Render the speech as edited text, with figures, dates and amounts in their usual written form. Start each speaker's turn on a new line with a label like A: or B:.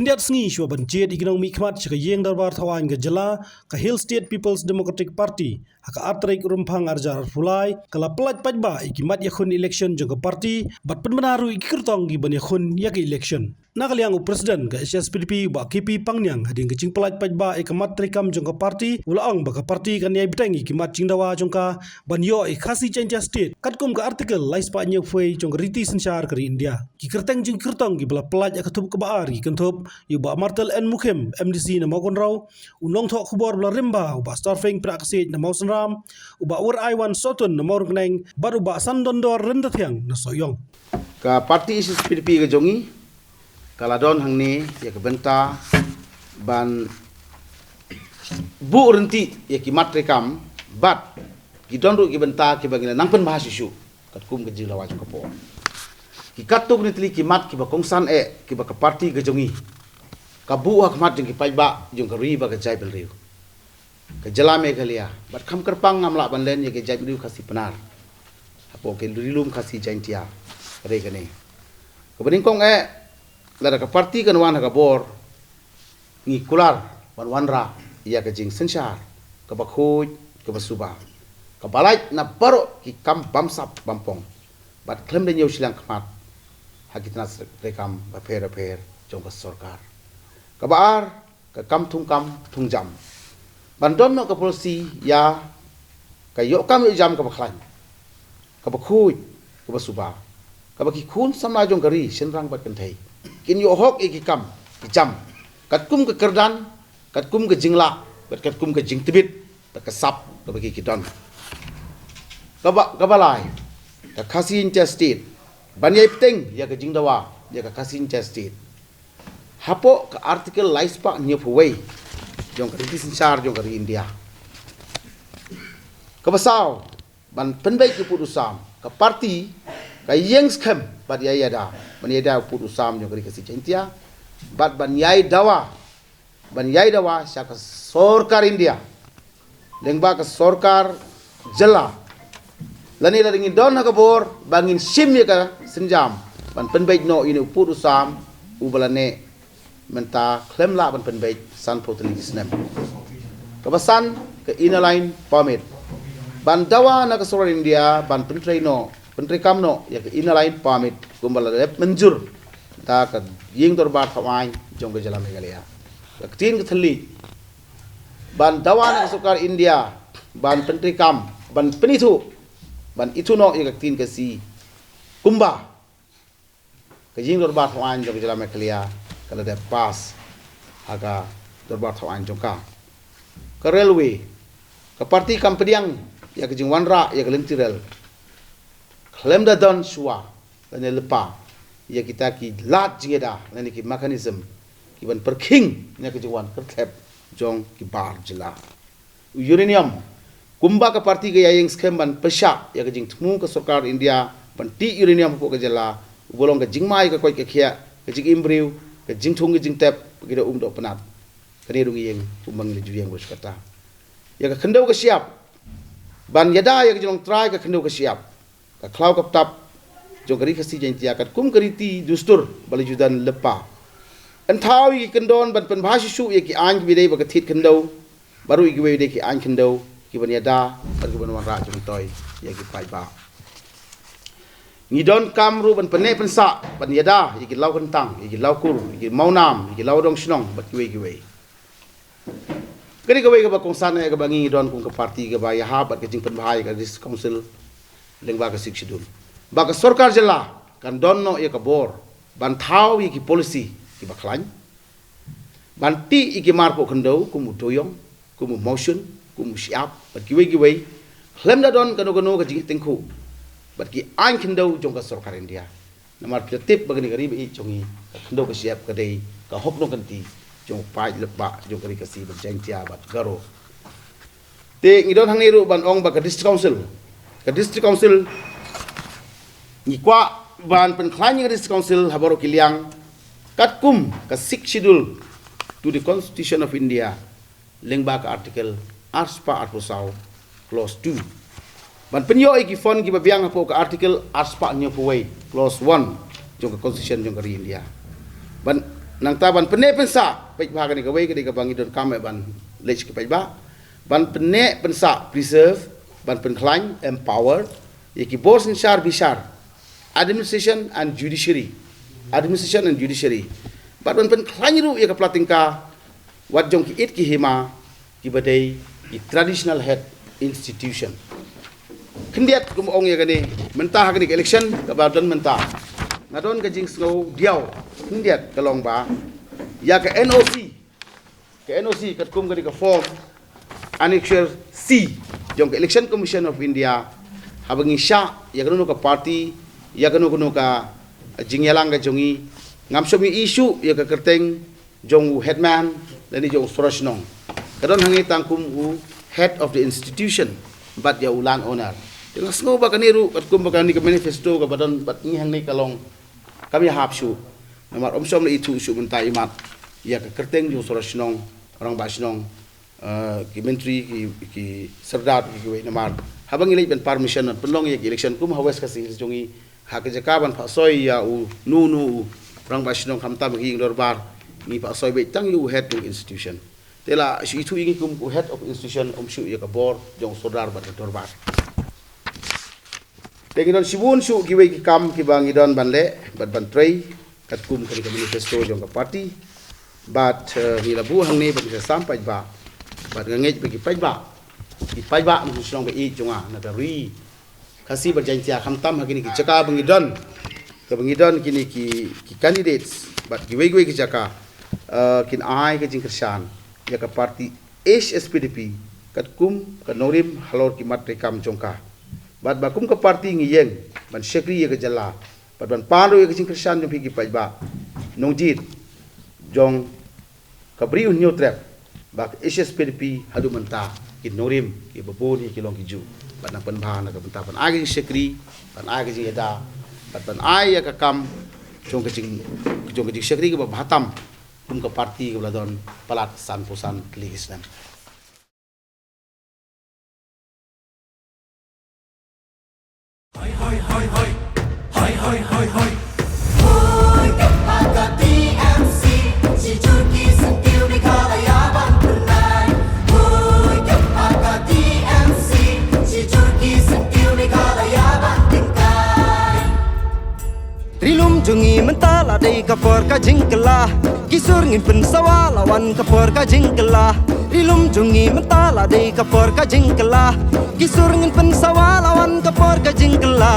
A: Kendiat sengi shua bancet ikinong mikmat chaka yeng darbar thawan ke jela ka Hill State People's Democratic Party haka atrik rumpang arjar fulai kala pelat pajba ikimat yakhun election jangka parti bat penmenaru ikirtong gi ban yakhun yak election. Nakaliang presiden ke SSPDP ba KP Pangnyang hading kecing pelat pajba ikamat trikam jangka parti ulaang baka parti kan yai bitangi kimat cingdawa jangka ban yo khasi change state katkum ka artikel laispa nyefui jangka riti sensar kari India. Kikirteng jing kirtong gi bala pelat yakatup kebaar gi kentup Yuba Martel N. Mukim, MDC na Maukon Rau, Unong Tok Kubor Bla Rimba, Uba Starfing Praksit na Mausan Ram, Uba Ur Aiwan Sotun na Maurung Neng, Bar Uba Sandondor Rendathiang na Soyong.
B: Ka parti SSPDP ke jongi, kaladon hang ni ya ke benta ban bu renti ya ki matrekam bat ki donru ki benta ki bagina nangpen mahasisyu kat kum ke jilawa ke po. Ki katuk ni tli ki mat ki ba kongsan ki ba ka parti ke jongi. Kabu hak mat jeng ki paiba jeng ka riba ka jai belriu ka jalame kalia bat kham kerpang ngamla ban len ye ke jai belriu khasi penar apo ke rilum khasi jaintia re kane ka bening kong lara ka parti kan wan ka bor ngi kular wan wanra ya ka jing sensar ka bakhuj ka basuba ka balai na baro ki kam bamsap bampong bat klem de nyau silang khamat hakitna rekam ba pher jong ka sarkar kabar ke kam tung jam bandon no ke polisi ya ke yo kam jam ke baklan ke bakhuj ke basuba ke baki khun samla jong kari senrang bat kenthai kin yo hok ki kam ki jam kat kum ke kerdan kat kum ke jingla kat kum ke jing tibit ke sap ke baki ki don ke balai ke khasin state banyai pting ya ke jingdawa ya ke khasin state hapo ke artikel laispa nyepuwei jong kari sensar jong kari India ke basau ban penbai ke putusam ke parti ke yeng skem bat yada ban yada putusam jong kari kasi India bat ban yai dawa syaka sorkar India lengba ke sorkar jela lani la ringin don ka bor bangin sim ya ka senjam ban penbai no ini putusam ubalane menta klem la ban penbai san potli snem kabasan ke inaline permit ban dawa na ka solar India ban pentrai kam no ya ke inaline permit kumbala lep menjur ta ka ying dorbar thawai jong ke jala meghalaya ka tin ke thali ban dawa na ka solar India ban pentrai kam ban penitu ban itu no ya ke tin ke si kumba ke ying dorbar thawai jong ke jala meghalaya kalau dia pas aga dorbar thawan jongka ke railway ke parti kampediang ya ke jingwanra ya ke lentirel klem da don suwa dan lepa ya kita ki lat jingeda dan ki mechanism ki ban perking ya ke jingwan kertep jong ki bar jela uranium kumba ke parti ke yang scam ban pesha ya ke jing tmu ke sarkar India ban ti uranium ko ke jela bolong ke jingmai ke koi ke khia ke jing imbriu ke jing thung ke jing tep ke da do penat kani rung yeng umbang le juyang bos kata ya ka khendau ke siap ban yada ya ke jong try ke khendau ke siap ka klau kap tap jong kari khasi jaintia kat kum kariti dustur bali judan lepa enthawi kendon ban pen bhashu ya ki an bi dei ba ka thit khendau baru i we dei ki an khendau ki ban yada bar ki ban wan ra jong toy ya ki pai ba ni don kam ru ban pene pensa ban yada yiki lau kentang yiki lau kur yiki maunam yiki lau dong snong bat kiwe kari gawe ga kongsan ga bangi don kung ka parti ga ba ya ha bat ke jing pen bhai ga dis council lengba ka sik sidul ba ka sarkar jela kan don no ya ka bor ban thau yiki policy ki baklan ban ti yiki mar po khendau kumu toyong kumu motion kumu siap bat kiwe klem da don kanu ka jing tengku bat ki an khendau jong ka sarkar India namar tip bagani gari bi jongi khendau ka siap ka dei ka hok no kanti jong pai lepa jong kari ka si ban jaintia bat garo te ngidon hang niru ban ong ba ka district council ni kwa ban pen khlani ka district council habaro kiliang katkum ka sik schedule to the constitution of India lengba ka article arspa arpusau clause 2 ban penyo iki fon ki babiang apo ka article arspa nyo puwei clause 1 jong ka constitution jong ka India ban nang ta ban pene pensa pek ba ni kawai ke di kabang idon kam ban lech ke pek ba ban pene pensa preserve ban pen khlain empower iki bos in shar bishar administration and judiciary bat ban pen khlain ru ya ka platingka wat jong ki it ki hima ki badai i traditional head institution kendiat kum ong ya gani mentah gani election ka badon mentah ngadon ka jing snow diaw kendiat kalong ba ya ka NOC kat kum gani ka form annexure C jong ka election commission of India habangi sha ya kanu ka party ya kanu ka jingyalang ka jongi ngamsomi issue ya ka kerteng jong headman lani jong sorosnong kadon hangi tangkum u head of the institution bat ya ulan owner dengan snow ba kaniru kat kum ba kani ka manifesto ka badon bat ni hang ni kalong kami hapsu namar omsom na itu su mentai imat ya ka kerteng jong sorosnong orang basnong ki menteri ki serdar ki we namar habang ilay ben permission at penlong ya election kum hawes kasi jongi hak jakaban pa soy ya u nu orang basnong kamta bagi dorbar ni pa soy be tang you head of institution tela si itu ingi kum head of institution shu ya ka bor jong serdar bat dorbar Tegidon sibun su kiwe ki kam ki bangidon banle bat bantrei kat kum kali ka manifesto jong ka party bat ni labu hang ni bat sampai ba bat ngej bagi pajba ki pajba mu slong ka i jonga na ka ri kasi berjanji kham tam hagini ki chaka bangidon ka bangidon kini ki candidates bat kiwe ki chaka kin ai ka jingkersan ya ka party HSPDP kat kum ka norim halor ki matre kam jongka bat bakum ka party ngiyeng ban sekri ya ka jalla bat ban paro ya ka jingkersan jong ki pajba nongjit jong kabri un trap bak HSPDP hadu menta ki norim ki baboni ki long ki ju ban nang pen bhana ka benta ban agi sekri ban agi ji da ban ai ya ka kam jong ka jing sekri ka batam kum ka party ka bladon palat san posan ligisnan
C: Hoi kepada TMC si Turki sentil di kalayaban punai. Hoi kepada TMC si Turki sentil di kalayaban tingkai.
D: Rilum jungi mentala dei kapor ka jingkela kisur ngin pen sawalawan kapor ka jingkela rilum jungi mentala dei kapor ka jingkela kisur ngin pen sawalawan kapor ka jingkela